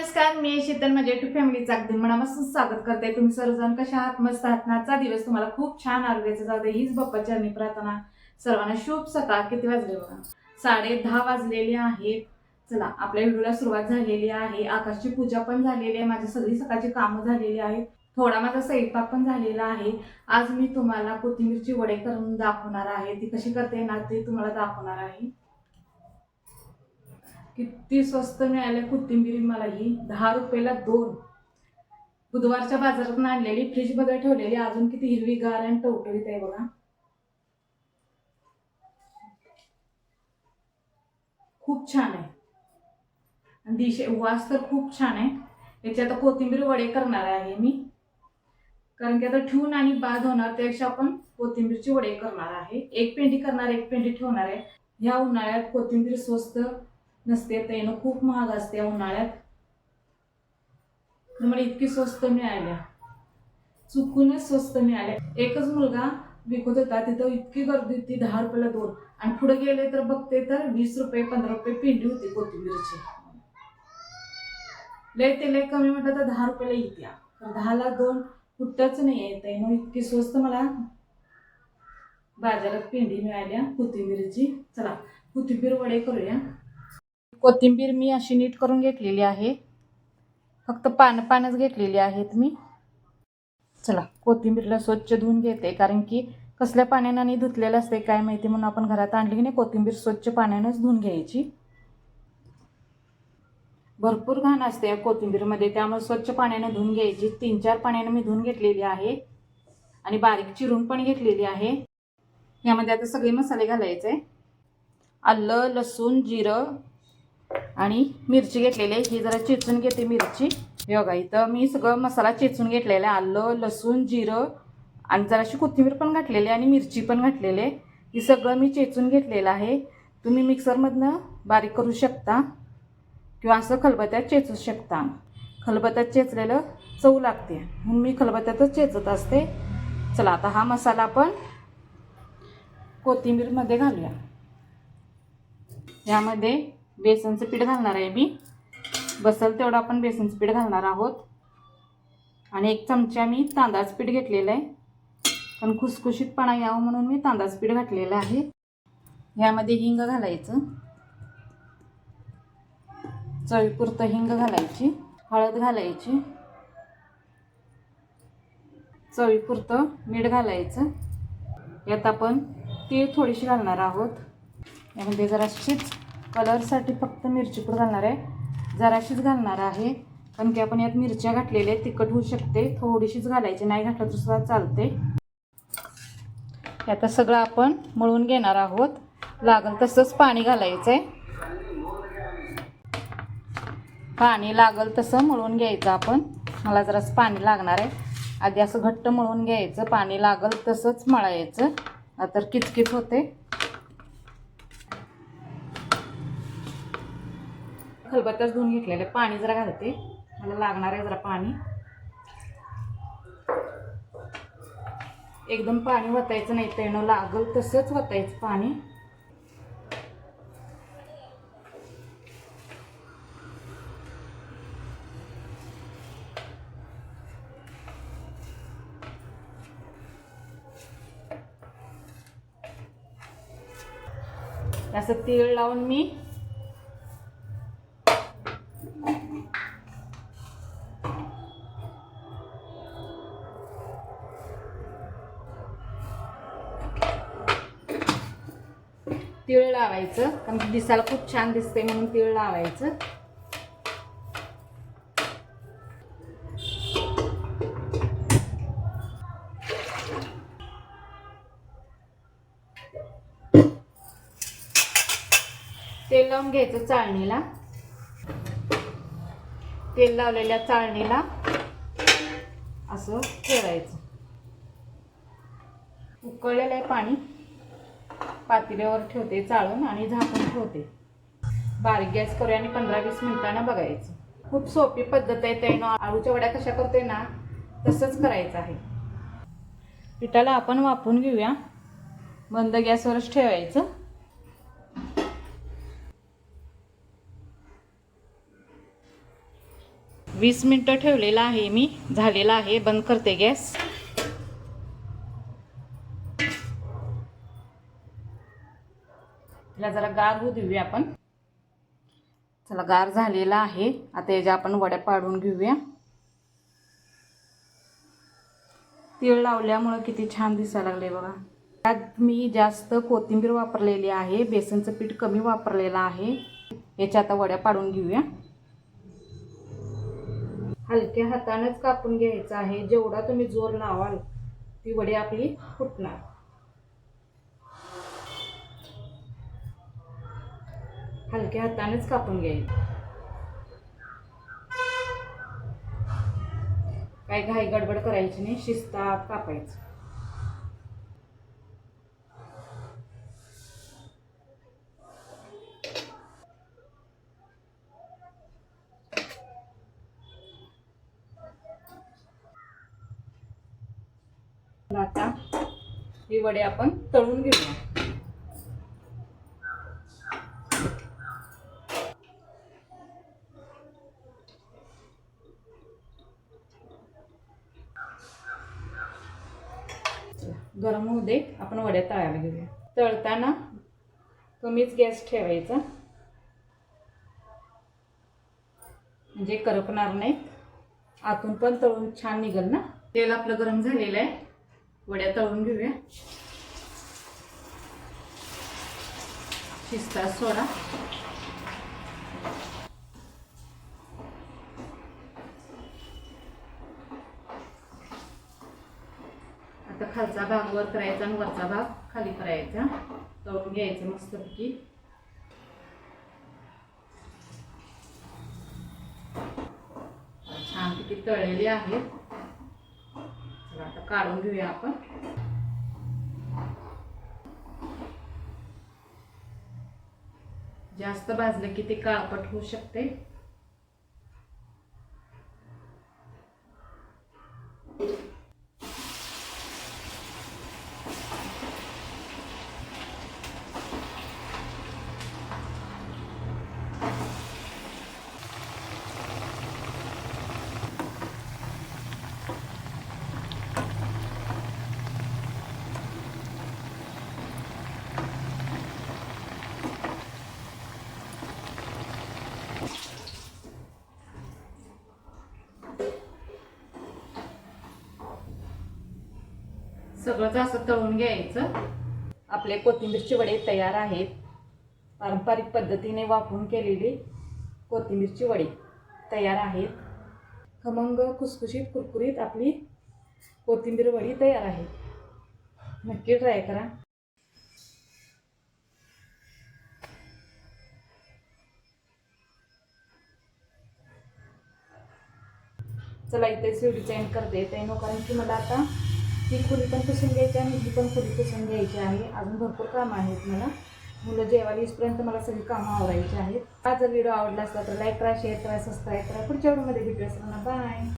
नमस्कार, मी शीतल माझ्या युट्यूब फॅमिलीचं अगदी मनापासून स्वागत करते। तुम्ही सर्वजण कशा आहात? मस्त आहात? आजचा दिवस तुम्हाला खूप छान आरोग्याचा जाऊ दे हीच बाप्पाची चरणी प्रार्थना। सर्वांना शुभ सकाळ। किती वाजले बघा? 10:30 वाजलेले आहेत। चला, आपल्या व्हिडिओला सुरुवात झालेली आहे। आकाशची पूजा पण झालेली आहे, माझी सगळी सकाळची कामं झालेली आहेत, थोडा माझा स्वयंपाक पण झालेला आहे। आज मी तुम्हाला कोथिंबीरची वडे करून दाखवणार आहे। ती कशी करते ना ते तुम्हाला दाखवणार आहे। किती स्वस्त मिळाले कोथिंबीर मला ही, 10 रुपयाला 2। बुधवारच्या बाजारात आणलेली, फ्रीज मध्ये ठेवलेली, अजून किती हिरवीगार आणि टवटवीत आहे बघा। खूप छान आहे आणि वास तर खूप छान आहे। याची आता कोथिंबीर वडे करणार आहे मी, कारण की आता ठेवून आणि बाद होणार त्यापेक्षा आपण कोथिंबीरची वडे करणार आहे। एक पेंडी करणार, एक पेंडी ठेवणार आहे। ह्या उन्हाळ्यात कोथिंबीर स्वस्त नसते, त्यानं खूप महाग असते उन्हाळ्यात। मला इतकी स्वस्त मिळाल्या, चुकूनच स्वस्त मिळाल्या। एकच मुलगा विकत होता, तिथं इतकी गर्दी होती, 10 रुपयाला 2। आणि पुढे गेले तर बघते तर 20 रुपये 15 रुपये पेंडी होती कोथिंबीरची। लय ते लय कमी म्हटलं तर 10 रुपयाला येत्या, 10ला 2 कुठंच नाही येत आहे। मग इतकी स्वस्त मला बाजारात पेंडी मिळाल्या कोथिंबीरची। चला, कोथिंबीर वडे करूया। कोथिंबीर मी अशी नीट करून घेतलेली आहे, फक्त पानच घेतलेली आहेत मी। चला, कोथिंबीरला स्वच्छ धुवून घेते, कारण की कसल्या पाण्याने आणि धुतलेलं असते काय माहिती, म्हणून आपण घरात आणली की नाही कोथिंबीर स्वच्छ पाण्यानेच धुवून घ्यायची। भरपूर घाण असते या कोथिंबीरमध्ये, त्यामुळे स्वच्छ पाण्याने धुवून घ्यायची। 3-4 पाण्याने मी धुवून घेतलेली आहे आणि बारीक चिरून पण घेतलेली आहे। यामध्ये आता सगळे मसाले घालायचे। आलं, लसूण, जिरं आणि मिरची घेतलेली आहे, ही जरा चेचून घेते मिरची। हे बघा, इथं मी सगळं मसाला चेचून घेतलेला आहे। आलं, लसूण, जिरं आणि जराशी कोथिंबीर पण घातलेली आणि मिरची पण घातलेली आहे। हे सगळं मी चेचून घेतलेलं आहे। तुम्ही मिक्सरमधनं बारीक करू शकता किंवा असं खलबत्त्यात चेचू शकता। खलबत्त्यात चेचलेलं चव लागते, म्हणून मी खलबत्त्यातच चेचत असते। चला, आता हा मसाला आपण कोथिंबीरमध्ये घालूया। यामध्ये बेसनचं पीठ घालणार आहे मी, बसल तेवढं आपण बेसनचं पीठ घालणार आहोत। आणि 1 चमचा मी तांदळाचं पीठ घेतलेलं आहे, पण खुसखुशीतपणा यावं म्हणून मी तांदळाचं पीठ घातलेलं आहे। यामध्ये हिंग घालायचं, चवीपुरतं हिंग घालायची, हळद घालायची, चवीपुरतं मीठ घालायचं। यात आपण तीळ थोडीशी घालणार आहोत। यामध्ये जराशीच कलरसाठी फक्त मिरची पूड घालणार आहे, जराशीच घालणार आहे, कारण की आपण यात मिरच्या घातलेल्या आहेत, तिखट होऊ शकते। थोडीशीच घालायची, नाही घातलं तर सुद्धा चालते। आता सगळं आपण मळून घेणार आहोत, लागल तसंच पाणी घालायचं आहे। पाणी लागल तसं मळून घ्यायचं आपण। मला जरासं पाणी लागणार आहे, आधी असं घट्ट मळून घ्यायचं, पाणी लागल तसंच मळायचं, नाहीतर किचकिच होते। खलबत्त्यात धुवून घेतलेलं पाणी जरा घालते, मला लागणार आहे जरा पाणी। एकदम पाणी वतायचं नाही, त्यानं लागल तसंच वतायचं पाणी। असं तीळ लावून मी तीळ लावायचं, कारण दिसायला खूप छान दिसते म्हणून तीळ लावायचं। तेल लावून घ्यायचं चाळणीला, तेल लावलेल्या चाळणीला असं ठेवायचं। उकळलेलं आहे पाणी, पातेल्यावर ठेवते चाळून आणि झाकून ठेवते। बारीक गॅस करूया आणि 15-20 मिनिटांना बघायचं। खूप सोपी पद्धत आहे, त्यानं आळूच्या वड्या कशा करते ना तसंच करायचं आहे। पिठाला आपण वाफवून घेऊया, मंद गॅसवरच ठेवायचं। 20 मिनिटं ठेवलेला आहे मी, झालेला आहे. बंद करते गॅस. तिला जरा गार होऊ देऊया आपण. चला, गार झालेला आहे. आता याच्या आपण वड्या पाडून घेऊया. तीळ लावल्यामुळे किती छान दिसायला लागले बघा. त्यात मी जास्त कोथिंबीर वापरलेली आहे, बेसनचं पीठ कमी वापरलेलं आहे. याच्या आता वड्या पाडून घेऊया. हलक्या हातानेच कापून घ्यायचं आहे. जेवढा तुम्ही जोर लावाल ती वडी आपली फुटणार. हलक्या हातानेच कापून घ्यायचं. काही घाई गडबड करायची नाही, शिस्तात कापायचं. आता ही वडे आपण तळून घेऊया. गरम होऊ दे, आपण वड्या तळायला घेऊया. तळताना कमीच गॅस ठेवायचा, म्हणजे करपणार नाही. आतून पण तळून छान निघल ना. तेल आपलं गरम झालेलं आहे. वड्या तळून घेऊया. शिस्तात सोडा. आता खालचा भाग वर करायचा आणि वरचा भाग खाली करायचा. तळून घ्यायचं मस्तपैकी. छानपैकी तळलेली आहेत. चला, आता काढून घेऊया आपण. जास्त भाजलं की ते काळपट होऊ शकते. सगळंच असं तळून घ्यायचं. आपले कोथिंबीरचे वडे तयार आहेत. पारंपरिक पद्धतीने वापरून केलेली कोथिंबीरची वडी तयार आहेत. खमंग, खुसखुशीत, कुरकुरीत आपली कोथिंबीर वडी तयार आहे. नक्की ट्राय करा. चला, इथे व्हिडिओ एंड करते. कारण की मला आता ती खोली पण पुसून घ्यायची आणि ही पण खोली पुसून घ्यायची आहे. अजून भरपूर कामं आहेत मला. मुलं जेवायला येईपर्यंत मला सगळी कामं आवरायची आहेत. हा जर व्हिडिओ आवडला असला तर लाईक करा, शेअर करा, सबस्क्राईब करा. पुढच्या व्हिडिओमध्ये भेटूया. बाय.